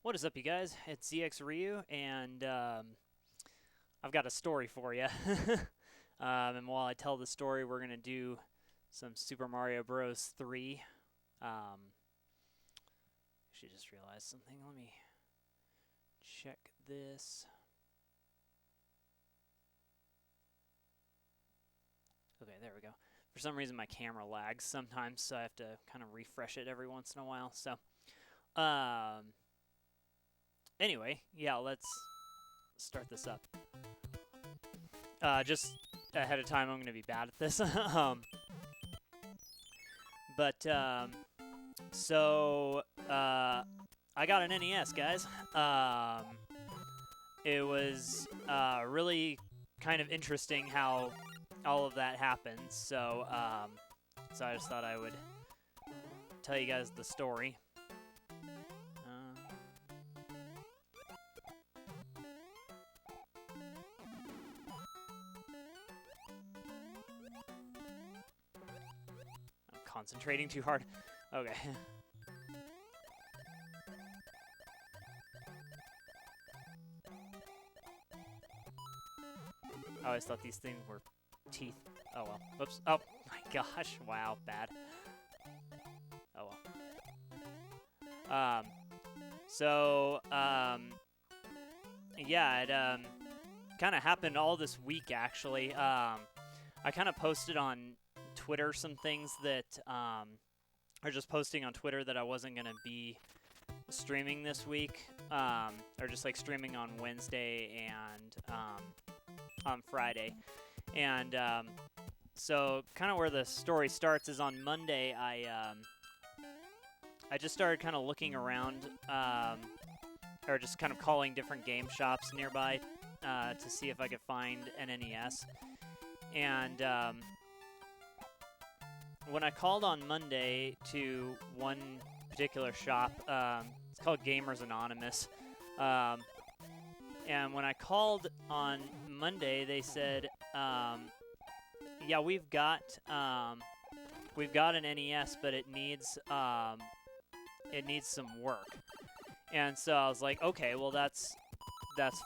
What is up, you guys? It's ZXRyuu, and I've got a story for you. And while I tell the story, we're going to do some Super Mario Bros. 3. Actually, just realized something. Let me check this. Okay, there we go. For some reason, my camera lags sometimes, so I have to kind of refresh it every once in a while. So, anyway, yeah, let's start this up. Just ahead of time, I'm going to be bad at this. I got an NES, guys. It was really kind of interesting how all of that happened. So I just thought I would tell you guys the story. Concentrating too hard. Okay. I always thought these things were teeth. Oh well. Whoops. Oh my gosh. Wow. Bad. Oh well. Yeah, it kind of happened all this week actually. I kind of posted on Twitter some things that or just posting on Twitter that I wasn't going to be streaming this week, or just like streaming on Wednesday and on Friday. And so kind of where the story starts is on Monday. I just started kind of looking around, or just kind of calling different game shops nearby to see if I could find an NES. And when I called on Monday to one particular shop, it's called Gamers Anonymous, and when I called on Monday, they said, "Yeah, we've got an NES, but it needs some work." And so I was like, "Okay, well that's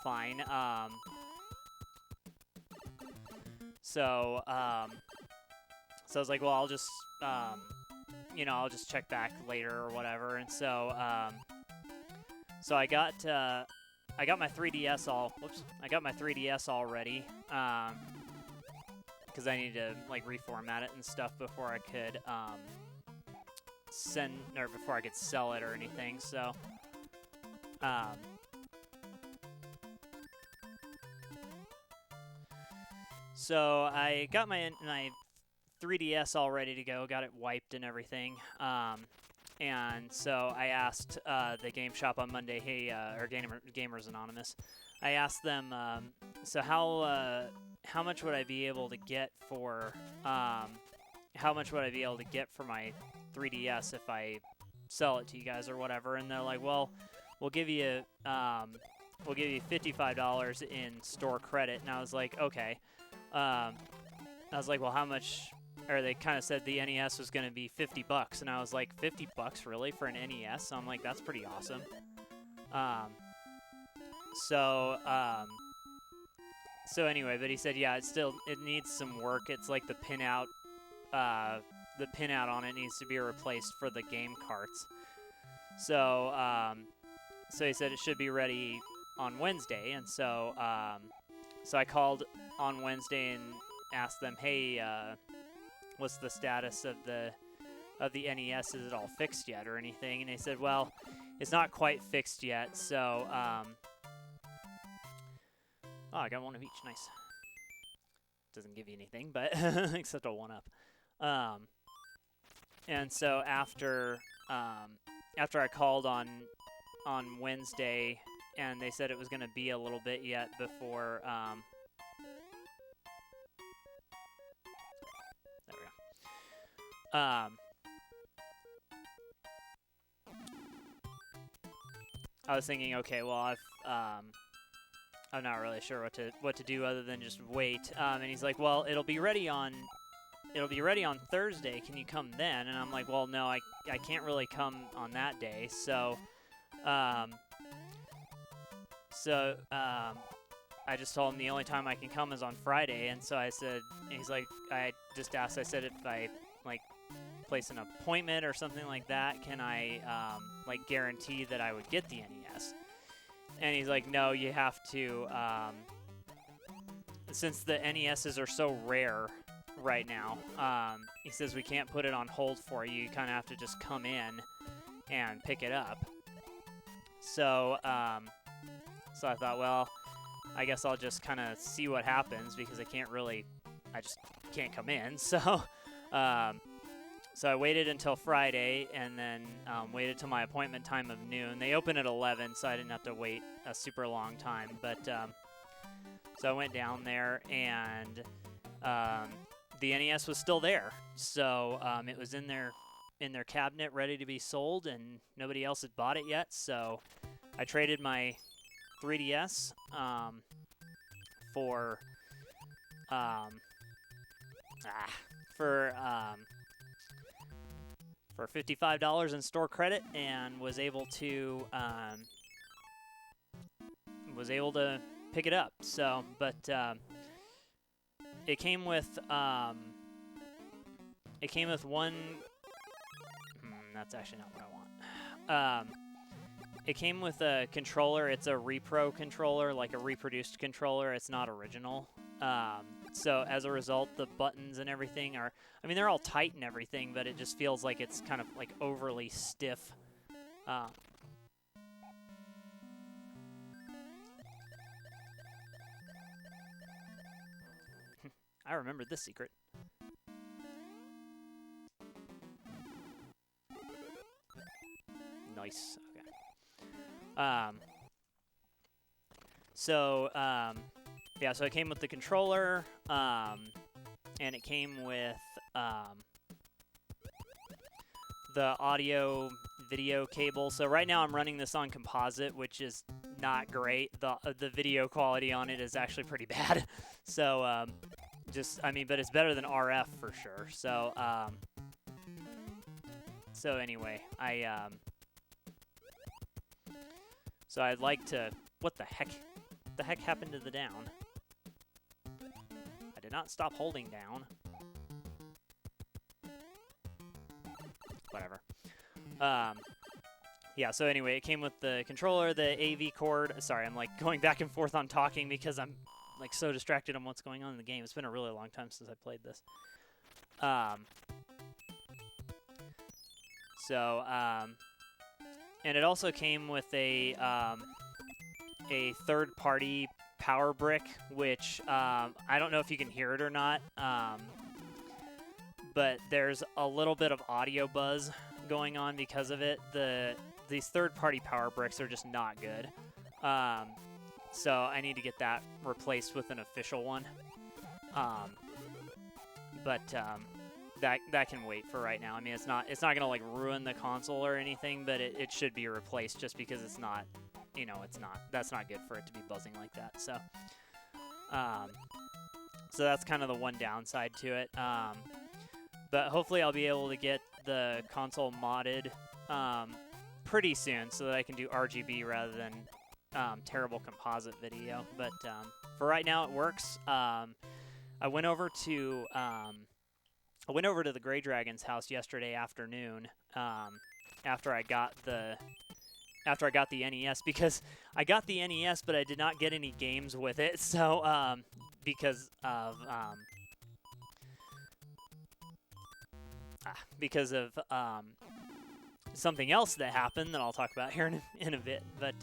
fine." So I was like, well, I'll just, I'll just check back later or whatever. And so I got my 3DS I got my 3DS all ready, because I need to like reformat it and stuff before I could before I could sell it or anything. So I got my 3DS all ready to go, got it wiped and everything. And so I asked the game shop on Monday, hey, or Gamers Anonymous, I asked them, so how much would I be able to get for my 3DS if I sell it to you guys or whatever? And they're like, well, we'll give you $55 in store credit. And I was like, okay. I was like, well, how much? Or they kind of said the NES was going to be $50, and I was like, $50 really for an NES? So I'm like, that's pretty awesome. So anyway, but he said, yeah, it needs some work. It's like the pinout on it needs to be replaced for the game carts. So he said it should be ready on Wednesday, and so I called on Wednesday and asked them, hey, what's the status of the NES? Is it all fixed yet or anything? And they said, well, it's not quite fixed yet. So, I got one of each. Nice. Doesn't give you anything, but except a 1-up. And so after I called on Wednesday, and they said it was going to be a little bit yet before. There we go. I was thinking, okay, well, I'm not really sure what to do other than just wait. And he's like, well, it'll be ready on Thursday. Can you come then? And I'm like, well, no, I can't really come on that day. So So I just told him the only time I can come is on Friday, and so I said, he's like, I just asked, I said if I like place an appointment or something like that, can I like guarantee that I would get the NES? And he's like, no, you have to, since the NESs are so rare right now, he says we can't put it on hold for you. You kind of have to just come in and pick it up. So, so I thought, well, I guess I'll just kind of see what happens because I just can't come in. So, so I waited until Friday and then waited till my appointment time of noon. They open at 11, so I didn't have to wait a super long time. But so I went down there, and the NES was still there. So it was in their cabinet, ready to be sold, and nobody else had bought it yet. So I traded my 3DS for $55 in store credit, and was able to pick it up. So, but it came with one. That's actually not what I want. It came with a controller. It's a repro controller, like a reproduced controller. It's not original. So as a result, the buttons and everything are, I mean, they're all tight and everything, but it just feels like it's kind of like overly stiff. I remember this secret. Nice. Okay. Yeah, so it came with the controller, and it came with the audio video cable. So right now I'm running this on composite, which is not great. The video quality on it is actually pretty bad. So I mean, but it's better than RF for sure. So so anyway, so I'd like to, what the heck? The heck happened to the down? I did not stop holding down. Whatever. Yeah, so anyway, it came with the controller, the AV cord. Sorry, I'm like going back and forth on talking because I'm like so distracted on what's going on in the game. It's been a really long time since I played this. And it also came with a third-party power brick, which I don't know if you can hear it or not, but there's a little bit of audio buzz going on because of it. These third-party power bricks are just not good, so I need to get that replaced with an official one. That can wait for right now. I mean, it's not gonna like ruin the console or anything, but it should be replaced just because it's not. You know, that's not good for it to be buzzing like that. So, so that's kind of the one downside to it. But hopefully I'll be able to get the console modded pretty soon so that I can do RGB rather than terrible composite video. But for right now, it works. I went over to the Gray Dragon's house yesterday afternoon after I got the NES, because I got the NES, but I did not get any games with it. So, because of something else that happened that I'll talk about here in a bit. But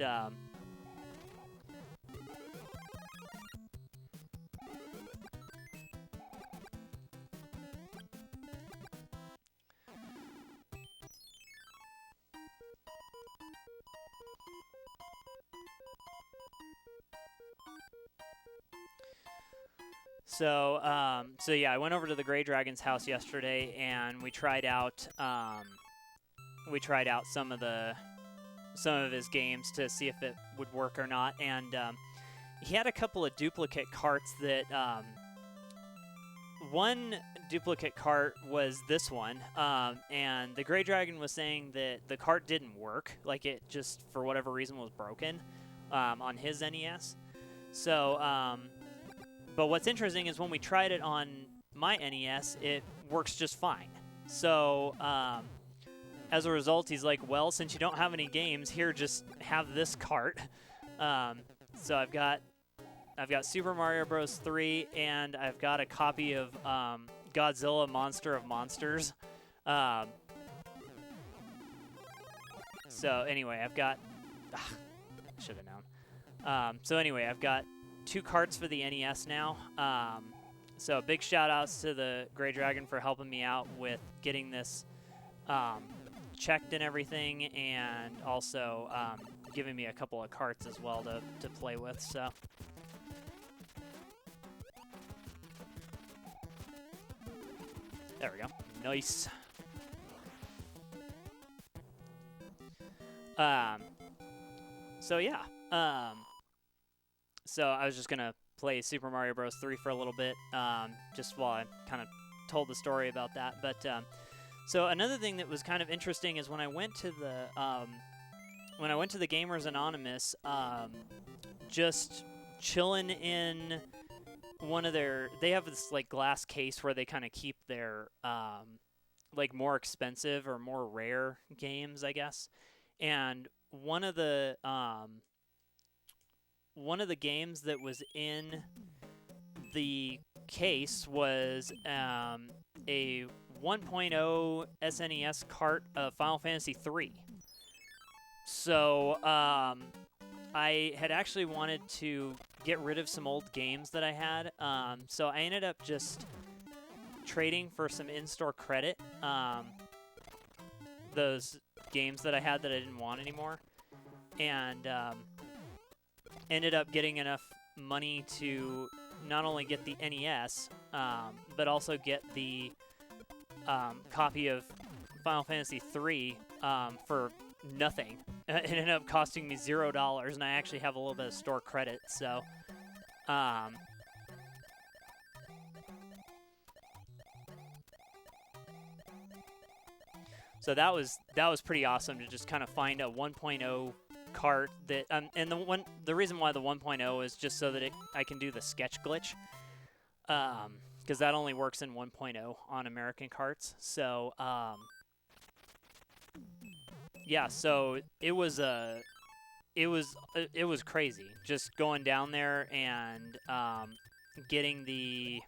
so yeah, I went over to the Gray Dragon's house yesterday, and we tried out some of his games to see if it would work or not. And he had a couple of duplicate carts that one duplicate cart was this one, and the Gray Dragon was saying that the cart didn't work, like it just for whatever reason was broken. on his NES. So, but what's interesting is when we tried it on my NES, it works just fine. So, as a result, he's like, well, since you don't have any games, here, just have this cart. So I've got Super Mario Bros. 3, and I've got a copy of Godzilla Monster of Monsters. So anyway, I've got... should have known. So anyway, I've got 2 carts for the NES now. So big shout-outs to the Grey Dragon for helping me out with getting this checked and everything, and also giving me a couple of carts as well to play with. So there we go. Nice. So yeah. So I was just gonna play Super Mario Bros. 3 for a little bit, just while I kind of told the story about that. But so another thing that was kind of interesting is when I went to the Gamers Anonymous, just chilling in one of their, they have this like glass case where they kind of keep their like more expensive or more rare games, I guess. And one of the games that was in the case was a 1.0 SNES cart of Final Fantasy III. So I had actually wanted to get rid of some old games that I had. So I ended up just trading for some in-store credit. Those games that I had that I didn't want anymore. And ended up getting enough money to not only get the NES, but also get the copy of Final Fantasy III for nothing. It ended up costing me $0, and I actually have a little bit of store credit, so so that was pretty awesome to just kind of find a 1.0 cart that and the reason why the 1.0 is just so that I can do the sketch glitch, because that only works in 1.0 on American carts. So yeah, so it was crazy just going down there and getting the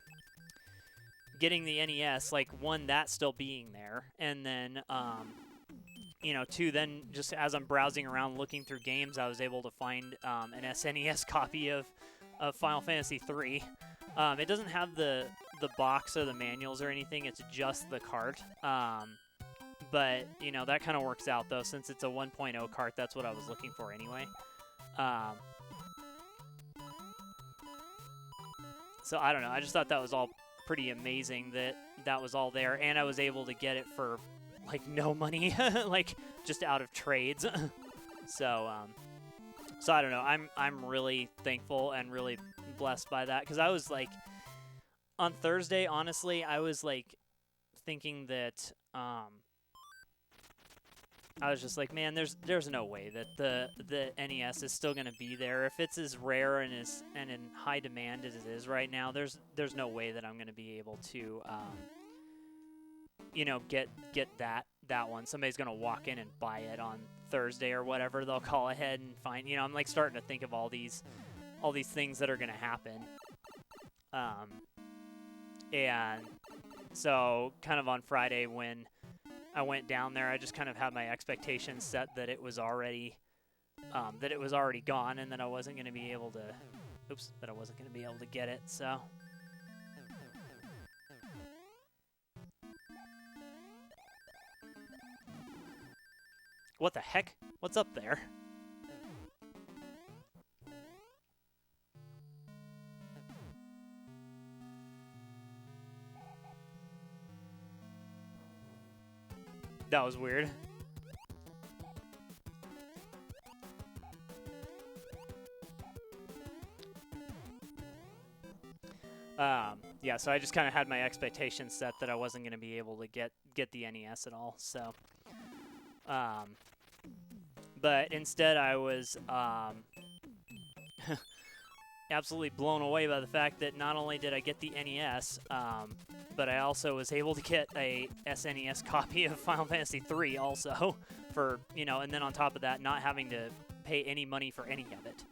NES, like, one, that still being there, and then you know, two, then just as I'm browsing around looking through games, I was able to find an SNES copy of Final Fantasy III. It doesn't have the box or the manuals or anything, it's just the cart. But, you know, that kind of works out, though, since it's a 1.0 cart. That's what I was looking for anyway. So, I don't know. I just thought that was all pretty amazing that was all there. And I was able to get it for, like, no money. Like, just out of trades. So, I don't know. I'm really thankful and really blessed by that. Because I was, like, on Thursday, honestly, I was, like, thinking that... I was just like, man, there's no way that the NES is still gonna be there. If it's as rare and in high demand as it is right now, there's no way that I'm gonna be able to, you know, get that one. Somebody's gonna walk in and buy it on Thursday or whatever. They'll call ahead and find. You know, I'm like starting to think of all these things that are gonna happen. And so kind of on Friday when I went down there, I just kind of had my expectations set that it was already gone, and that I wasn't going to be able to get it. So what the heck? What's up there? That was weird. Yeah, so I just kind of had my expectations set that I wasn't going to be able to get the NES at all. So, but instead I was absolutely blown away by the fact that not only did I get the NES, but I also was able to get a SNES copy of Final Fantasy III also for, you know, and then on top of that, not having to pay any money for any of it.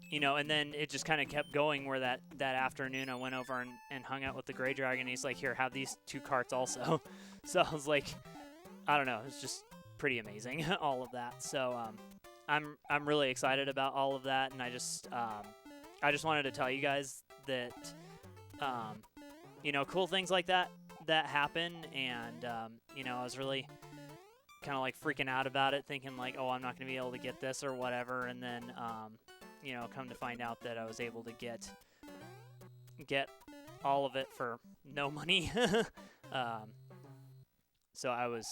You know, and then it just kind of kept going where that afternoon I went over and hung out with the Grey Dragon. He's like, here, have these 2 carts also. So I was like, I don't know, it's just pretty amazing, all of that. So I'm really excited about all of that, and I just wanted to tell you guys that, you know, cool things like that happen, and, you know, I was really kind of like freaking out about it, thinking like, oh, I'm not going to be able to get this or whatever, and then, you know, come to find out that I was able to get all of it for no money. So I was,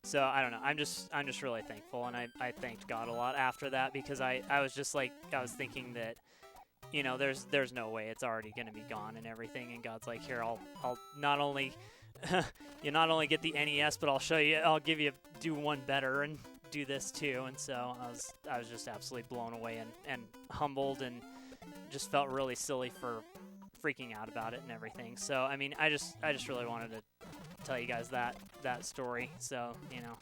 so I don't know. I'm just really thankful, and I thanked God a lot after that, because I was just like, I was thinking that, you know, there's no way it's already going to be gone and everything, and God's like, here, I'll not only you not only get the NES, but I'll give you do one better and do this too. And so I was just absolutely blown away and humbled, and just felt really silly for freaking out about it and everything. So I mean, I just really wanted to tell you guys that story. So, you know,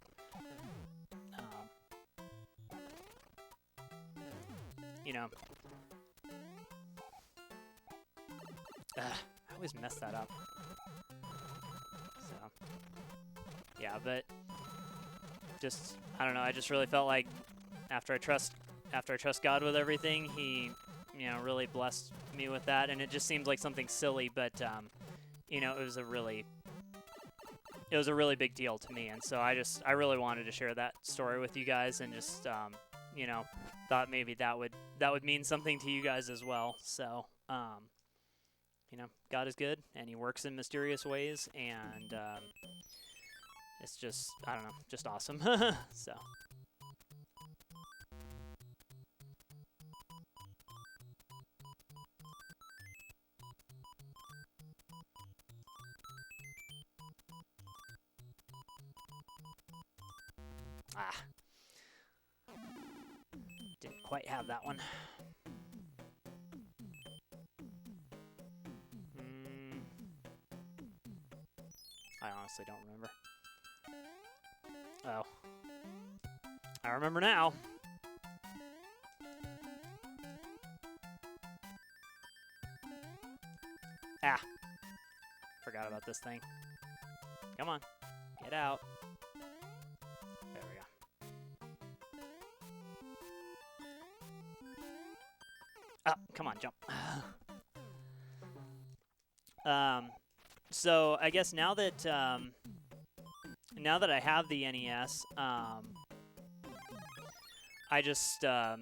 you know, I always mess that up. So, yeah, but just, I don't know, I just really felt like after I trust God with everything, He, you know, really blessed me with that. And it just seems like something silly, but, you know, it was a really big deal to me. And so I really wanted to share that story with you guys, and just, you know, thought maybe that would mean something to you guys as well. So, you know, God is good, and He works in mysterious ways, and it's just, I don't know, just awesome. So. Didn't quite have that one. I honestly don't remember. Oh. I remember now. Ah. Forgot about this thing. Come on. Get out. There we go. Ah, come on, jump. So I guess now that I have the NES, I just I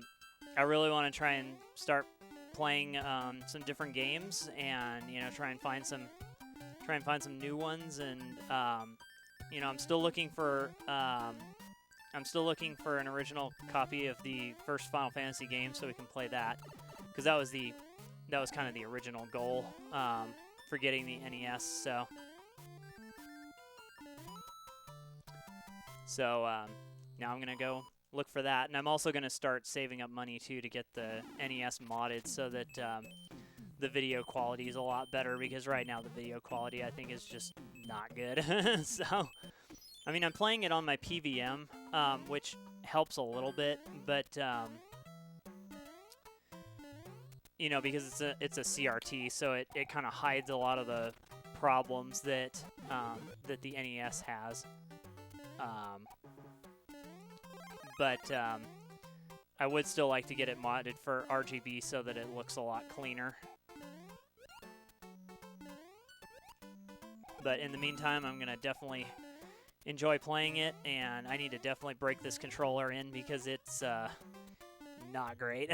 really want to try and start playing some different games, and, you know, try and find some new ones, and you know, I'm still looking for an original copy of the first Final Fantasy game so we can play that, because that was kind of the original goal for getting the NES. So now I'm gonna go look for that, and I'm also gonna start saving up money too to get the NES modded, so that the video quality is a lot better, because right now the video quality, I think, is just not good. So, I mean, I'm playing it on my PVM, which helps a little bit, but you know, because it's a CRT, so it kind of hides a lot of the problems that that the NES has. But I would still like to get it modded for RGB so that it looks a lot cleaner. But in the meantime, I'm going to definitely enjoy playing it, and I need to definitely break this controller in, because it's not great.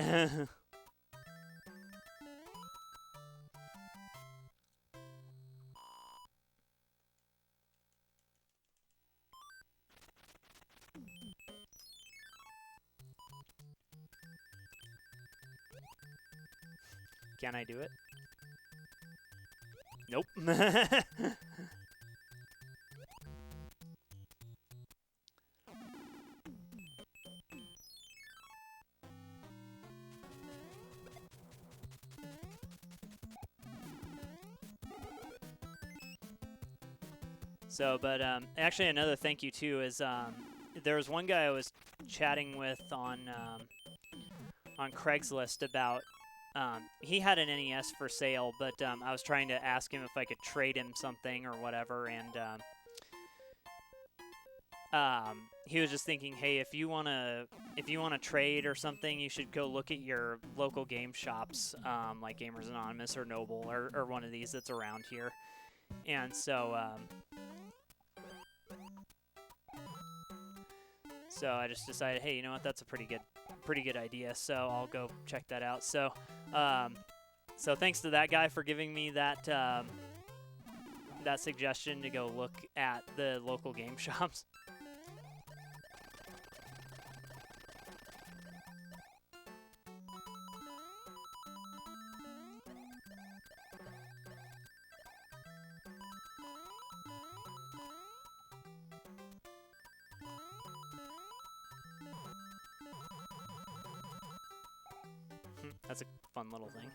Can I do it? Nope. So, but actually another thank you too is there was one guy I was chatting with on Craigslist about he had an NES for sale, but I was trying to ask him if I could trade him something or whatever, and he was just thinking, hey, if you wanna trade or something, you should go look at your local game shops, like Gamers Anonymous or Noble or one of these that's around here. And so so I just decided, hey, you know what, that's a pretty good idea. So I'll go check that out. So so thanks to that guy for giving me that that suggestion to go look at the local game shops. That's a fun little thing.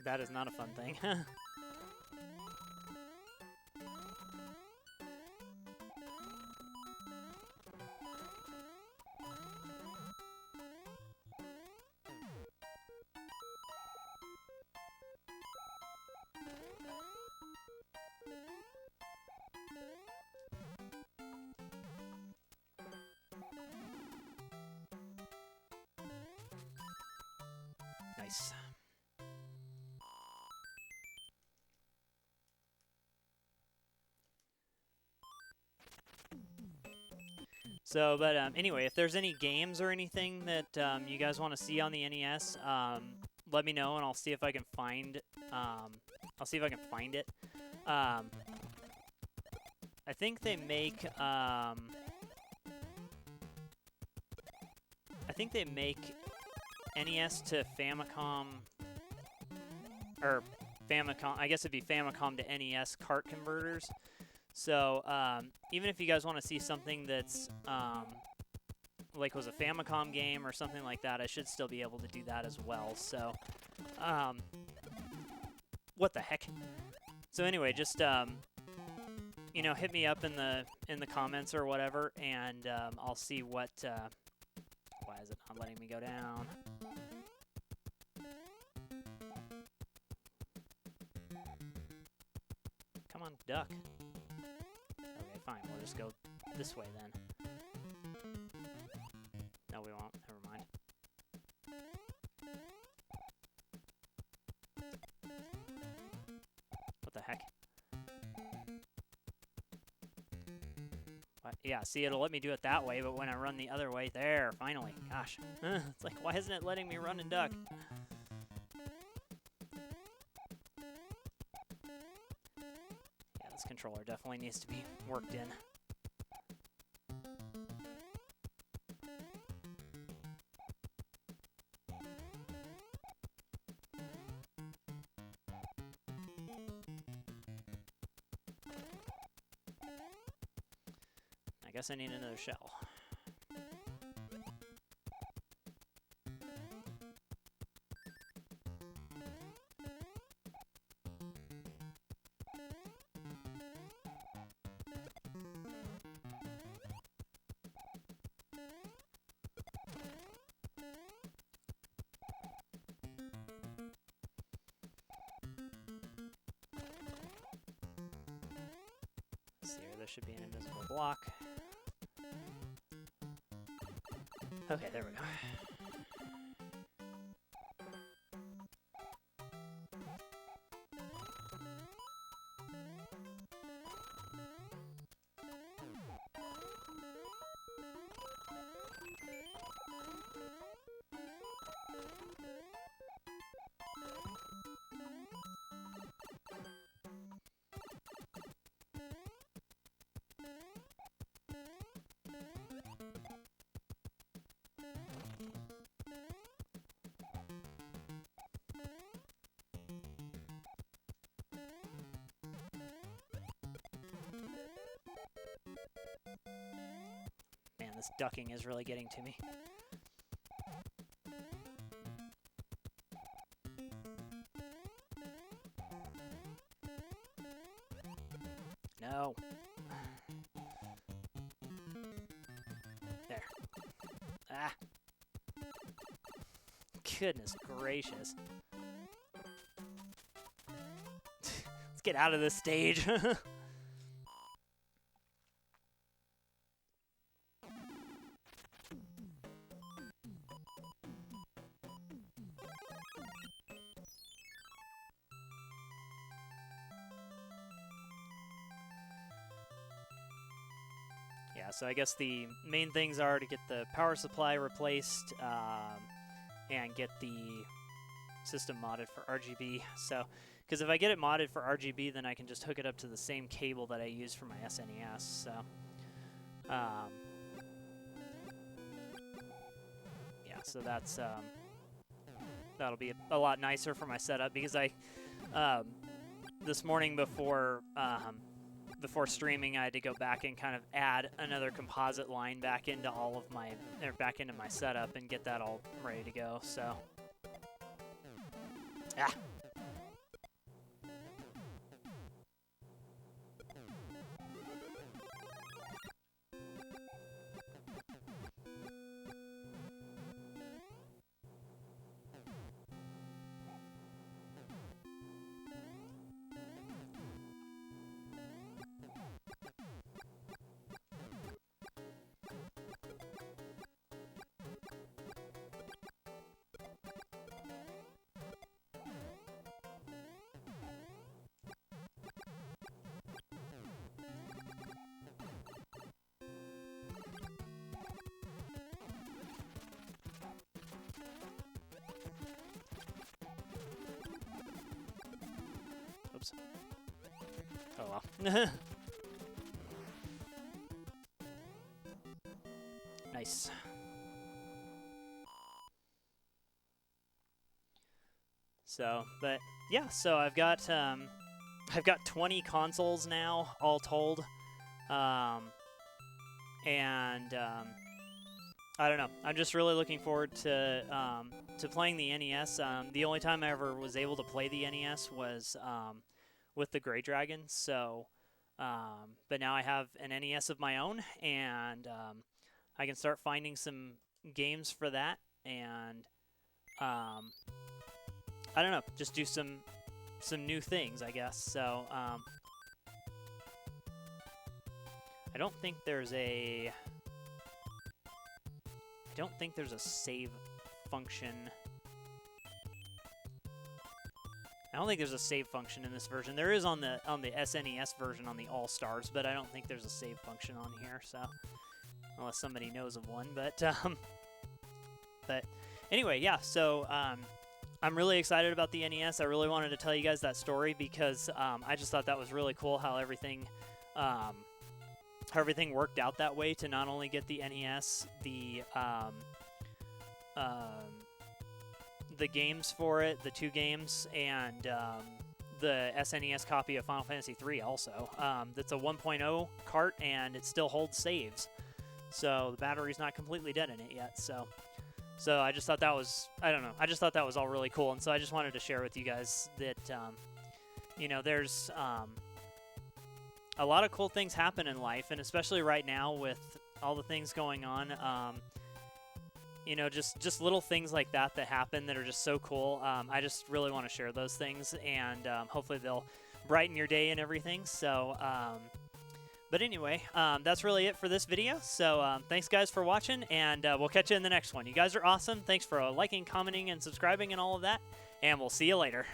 That is not a fun thing. Nice. So, but anyway, if there's any games or anything that you guys want to see on the NES, let me know and I'll see if I can find. I'll see if I can find it. I think they make. I think they make NES to Famicom, or Famicom. I guess it'd be Famicom to NES cart converters. So even if you guys want to see something that's like was a Famicom game or something like that, I should still be able to do that as well. So what the heck? So anyway, just you know, hit me up in the comments or whatever, and I'll see what. Why is it not letting me go down? Come on, duck. Okay, fine. We'll just go this way then. No, we won't. Never mind. What the heck? What? Yeah, see, it'll let me do it that way, but when I run the other way, there, finally. Gosh. It's like, why isn't it letting me run and duck? This controller definitely needs to be worked in. I guess I need another shell. See here, there should be an invisible block. Okay, there we go. Man, this ducking is really getting to me. No. There. Ah. Goodness gracious. Let's get out of this stage. Yeah, so I guess the main things are to get the power supply replaced and get the system modded for RGB. So, because if I get it modded for RGB, then I can just hook it up to the same cable that I use for my SNES. So, yeah, so that's that'll be a lot nicer for my setup because I this morning before streaming, I had to go back and kind of add another composite line back into all of my, or back into my setup and get that all ready to go. So, ah. Oops. Oh well. Nice. So, but yeah, so I've got 20 consoles now, all told, and I don't know. I'm just really looking forward to playing the NES. The only time I ever was able to play the NES was with the Gray Dragon. So, but now I have an NES of my own, and I can start finding some games for that, and I don't know, just do some new things, I guess. So, I don't think there's a save function. I don't think there's a save function in this version. There is on the SNES version on the All Stars, but I don't think there's a save function on here. So, unless somebody knows of one, but anyway, yeah. So I'm really excited about the NES. I really wanted to tell you guys that story because I just thought that was really cool how everything worked out that way to not only get the NES, the games for it, the 2 games, and the SNES copy of Final Fantasy III also. That's a 1.0 cart, and it still holds saves. So the battery's not completely dead in it yet. So I just thought that was, I don't know, I just thought that was all really cool. And so I just wanted to share with you guys that, you know, there's a lot of cool things happen in life, and especially right now with all the things going on, you know, just little things like that happen that are just so cool. I just really want to share those things, and hopefully they'll brighten your day and everything. So, but anyway, that's really it for this video. So thanks guys for watching, and we'll catch you in the next one. You guys are awesome. Thanks for liking, commenting, and subscribing and all of that, and we'll see you later.